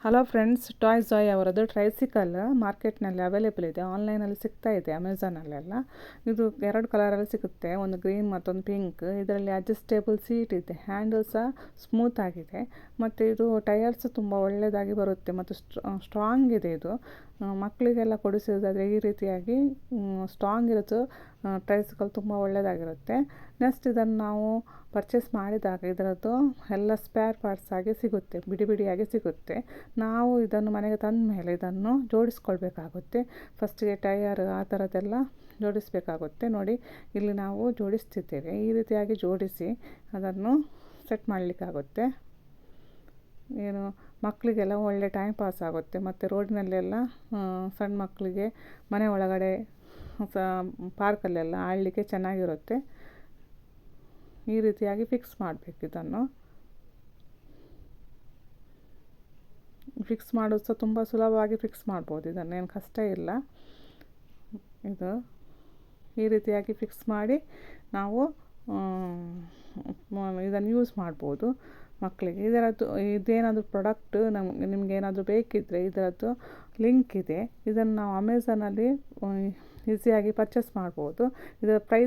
Hello friends, toys Joy ಅವರದ್ದು tricycle ಮಾರ್ಕೆಟ್ನಲ್ಲಿ available ಇದೆ. ಆನ್ಲೈನಲ್ಲಿ ಸಿಗ್ತಾ ಇದೆ, ಅಮೆಝಾನಲ್ಲೆಲ್ಲ. ಇದು 2 ಕಲರಲ್ಲಿ ಸಿಗುತ್ತೆ, ಒಂದು ಗ್ರೀನ್ ಮತ್ತೊಂದು ಪಿಂಕ್. ಇದರಲ್ಲಿ ಅಡ್ಜಸ್ಟೇಬಲ್ ಸೀಟ್ ಇದೆ, ಹ್ಯಾಂಡಲ್ ಸಹ ಸ್ಮೂತ್ ಆಗಿದೆ, ಮತ್ತು ಇದು ಟೈರ್ಸ್ ತುಂಬ ಒಳ್ಳೆಯದಾಗಿ ಬರುತ್ತೆ ಮತ್ತು ಸ್ಟ್ರಾಂಗ್ ಇದೆ. ಇದು ಮಕ್ಕಳಿಗೆಲ್ಲ ಕೊಡಿಸೋದಾದರೆ ಈ ರೀತಿಯಾಗಿ ಸ್ಟ್ರಾಂಗ್ ಇರೋದು ಟ್ರೈಸಿಕಲ್ ತುಂಬ ಒಳ್ಳೆಯದಾಗಿರುತ್ತೆ. ನೆಕ್ಸ್ಟ್ ಇದನ್ನು ನಾವು ಪರ್ಚೇಸ್ ಮಾಡಿದಾಗ ಇದರದ್ದು ಎಲ್ಲ ಸ್ಪೇರ್ ಪಾರ್ಟ್ಸ್ ಆಗಿ ಸಿಗುತ್ತೆ, ಬಿಡಿ ಬಿಡಿಯಾಗಿ ಸಿಗುತ್ತೆ. ನಾವು ಇದನ್ನು ಮನೆಗೆ ತಂದ ಮೇಲೆ ಇದನ್ನು ಜೋಡಿಸ್ಕೊಳ್ಬೇಕಾಗುತ್ತೆ. ಫಸ್ಟಿಗೆ ಟಯರ್ ಆ ಥರದ್ದೆಲ್ಲ ಜೋಡಿಸಬೇಕಾಗುತ್ತೆ. ನೋಡಿ, ಇಲ್ಲಿ ನಾವು ಜೋಡಿಸ್ತಿದ್ದೇವೆ. ಈ ರೀತಿಯಾಗಿ ಜೋಡಿಸಿ ಅದನ್ನು ಸೆಟ್ ಮಾಡಲಿಕ್ಕಾಗುತ್ತೆ. ಏನು ಮಕ್ಕಳಿಗೆಲ್ಲ ಒಳ್ಳೆ ಟೈಮ್ ಪಾಸ್ ಆಗುತ್ತೆ, ಮತ್ತು ರೋಡಿನಲ್ಲೆಲ್ಲ ಸಣ್ಣ ಮಕ್ಕಳಿಗೆ ಮನೆ ಒಳಗಡೆ ಪಾರ್ಕಲ್ಲೆಲ್ಲ ಆಡಲಿಕ್ಕೆ ಚೆನ್ನಾಗಿರುತ್ತೆ. ಈ ರೀತಿಯಾಗಿ ಫಿಕ್ಸ್ ಮಾಡಬೇಕು. ಇದನ್ನು ಫಿಕ್ಸ್ ಮಾಡೋದು ಸಹ ತುಂಬ ಸುಲಭವಾಗಿ ಫಿಕ್ಸ್ ಮಾಡ್ಬೋದು, ಇದನ್ನೇನು ಕಷ್ಟ ಇಲ್ಲ. ಇದು ಈ ರೀತಿಯಾಗಿ ಫಿಕ್ಸ್ ಮಾಡಿ ನಾವು ಇದನ್ನು ಯೂಸ್ ಮಾಡ್ಬೋದು ಮಕ್ಕಳಿಗೆ. ಇದೇನಾದರೂ ಪ್ರಾಡಕ್ಟ್ ನಿಮಗೇನಾದರೂ ಬೇಕಿದ್ದರೆ ಇದರದ್ದು ಲಿಂಕ್ ಇದೆ. ಇದನ್ನು ನಾವು ಅಮೆಝಾನಲ್ಲಿ ಈಸಿಯಾಗಿ ಪರ್ಚೇಸ್ ಮಾಡ್ಬೋದು. ಇದರ ಪ್ರೈಸ್